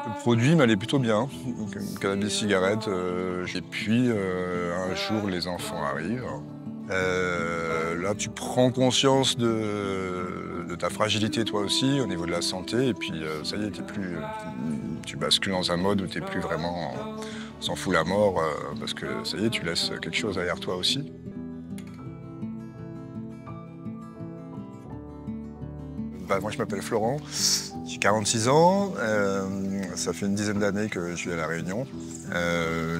Le produit m'allait plutôt bien, donc cannabis, cigarette, et puis un jour les enfants arrivent. Là tu prends conscience de ta fragilité toi aussi au niveau de la santé et puis ça y est, tu bascules dans un mode où tu n'es plus vraiment on s'en fout la mort parce que ça y est, tu laisses quelque chose derrière toi aussi. Moi je m'appelle Florent, j'ai 46 ans, ça fait une dizaine d'années que je vis à La Réunion.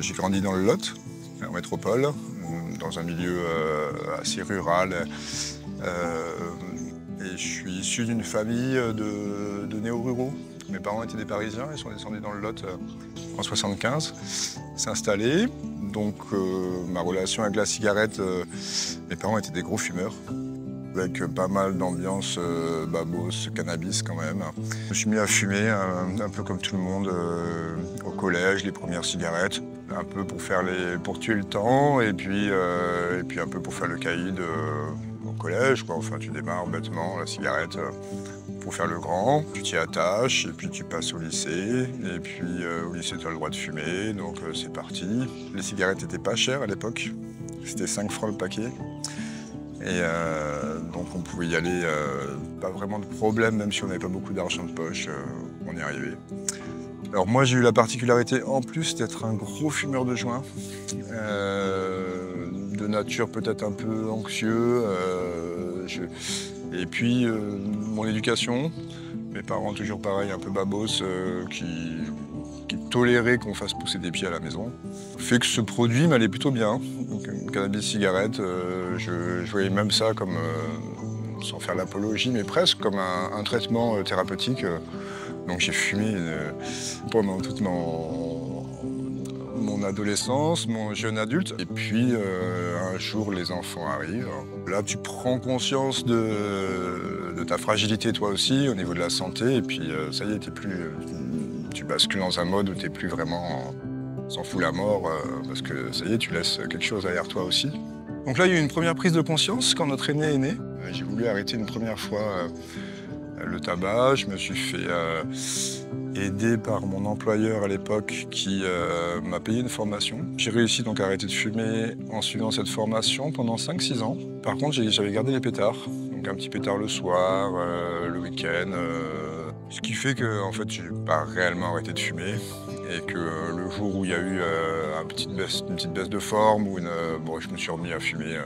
J'ai grandi dans le Lot, en métropole, dans un milieu assez rural. Et je suis issu d'une famille de néo-ruraux. Mes parents étaient des Parisiens, ils sont descendus dans le Lot en 75, s'installer. Donc ma relation avec la cigarette, mes parents étaient des gros fumeurs, avec pas mal d'ambiance babos, cannabis quand même. Je me suis mis à fumer un peu comme tout le monde au collège, les premières cigarettes, un peu pour tuer le temps et puis un peu pour faire le caïd au collège, quoi. Enfin, tu démarres bêtement la cigarette pour faire le grand, tu t'y attaches et puis tu passes au lycée. Et puis au lycée, tu as le droit de fumer, donc c'est parti. Les cigarettes n'étaient pas chères à l'époque, c'était 5 francs le paquet. Et donc on pouvait y aller, pas vraiment de problème, même si on n'avait pas beaucoup d'argent de poche, on y arrivait. Alors moi j'ai eu la particularité en plus d'être un gros fumeur de joint, de nature peut-être un peu anxieux, et puis mon éducation, mes parents toujours pareil, un peu babos, qui toléraient qu'on fasse pousser des pieds à la maison, fait que ce produit m'allait plutôt bien. Donc, cannabis, cigarette, je voyais même ça comme, sans faire l'apologie, mais presque comme un traitement thérapeutique. Donc j'ai fumé pendant toute mon adolescence, mon jeune adulte. Et puis un jour les enfants arrivent. Là tu prends conscience de ta fragilité toi aussi au niveau de la santé. Et puis ça y est, tu bascules dans un mode où tu n'es plus vraiment s'en fout la mort parce que ça y est, tu laisses quelque chose derrière toi aussi. Donc là, il y a eu une première prise de conscience quand notre aîné est né. J'ai voulu arrêter une première fois le tabac. Je me suis fait aider par mon employeur à l'époque qui m'a payé une formation. J'ai réussi donc à arrêter de fumer en suivant cette formation pendant 5-6 ans. Par contre, j'avais gardé les pétards. Donc un petit pétard le soir, le week-end. Ce qui fait que en fait, j'ai pas réellement arrêté de fumer et que le jour où il y a eu une petite baisse de forme, je me suis remis à fumer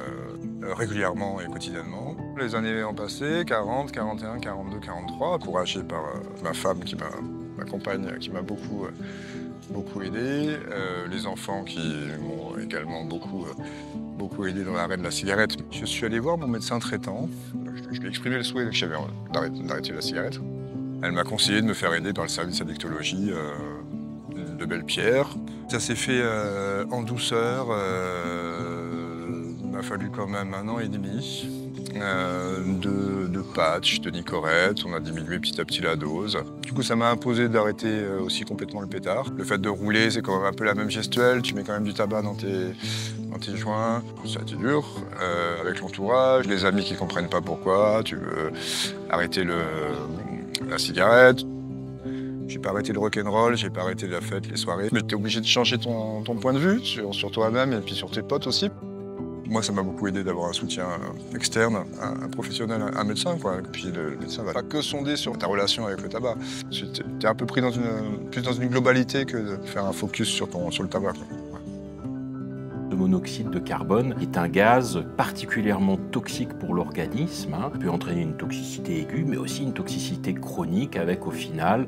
régulièrement et quotidiennement. Les années ont passé, 40, 41, 42, 43, encouragé par ma femme, ma compagne, qui m'a beaucoup aidé, les enfants qui m'ont également beaucoup aidé dans l'arrêt de la cigarette. Je suis allé voir mon médecin traitant, je lui ai exprimé le souhait que j'avais d'arrêter la cigarette. Elle m'a conseillé de me faire aider par le service addictologie de Belle-Pierre. Ça s'est fait en douceur. Il m'a fallu quand même 1 an et demi de patch, de Nicorette. On a diminué petit à petit la dose. Du coup, ça m'a imposé d'arrêter aussi complètement le pétard. Le fait de rouler, c'est quand même un peu la même gestuelle. Tu mets quand même du tabac dans tes joints. Ça a été dur. Avec l'entourage, les amis qui ne comprennent pas pourquoi. Tu veux arrêter la cigarette. J'ai pas arrêté le rock'n'roll, j'ai pas arrêté la fête, les soirées. Mais t'es obligé de changer ton point de vue sur toi-même et puis sur tes potes aussi. Moi, ça m'a beaucoup aidé d'avoir un soutien externe, un professionnel, un médecin, quoi. Et puis le médecin va pas que sonder sur ta relation avec le tabac. T'es un peu pris plus dans une globalité que de faire un focus sur le tabac, quoi. Le monoxyde de carbone est un gaz particulièrement toxique pour l'organisme. Il peut entraîner une toxicité aiguë, mais aussi une toxicité chronique avec au final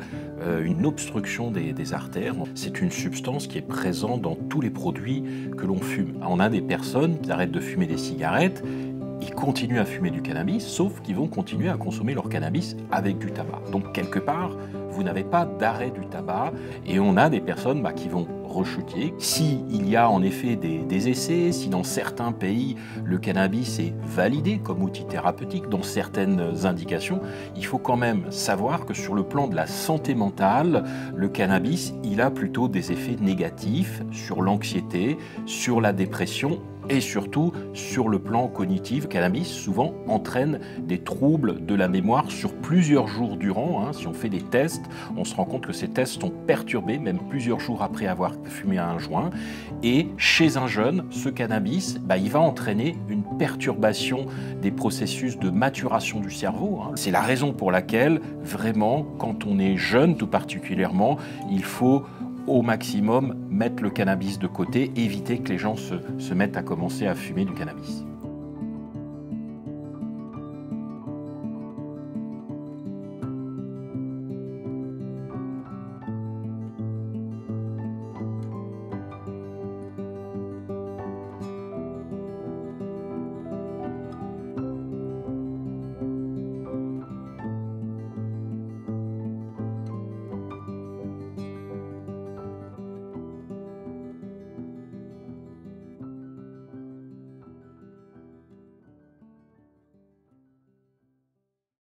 une obstruction des artères. C'est une substance qui est présente dans tous les produits que l'on fume. On a des personnes qui arrêtent de fumer des cigarettes, ils continuent à fumer du cannabis, sauf qu'ils vont continuer à consommer leur cannabis avec du tabac. Donc quelque part, vous n'avez pas d'arrêt du tabac et on a des personnes qui vont rechuter. S'il y a en effet des essais, si dans certains pays le cannabis est validé comme outil thérapeutique, dans certaines indications, il faut quand même savoir que sur le plan de la santé mentale, le cannabis, il a plutôt des effets négatifs sur l'anxiété, sur la dépression Et surtout, sur le plan cognitif, le cannabis souvent entraîne des troubles de la mémoire sur plusieurs jours durant. Si on fait des tests, on se rend compte que ces tests sont perturbés, même plusieurs jours après avoir fumé un joint. Et chez un jeune, ce cannabis, il va entraîner une perturbation des processus de maturation du cerveau. C'est la raison pour laquelle, vraiment, quand on est jeune tout particulièrement, il faut au maximum mettre le cannabis de côté, éviter que les gens se mettent à commencer à fumer du cannabis.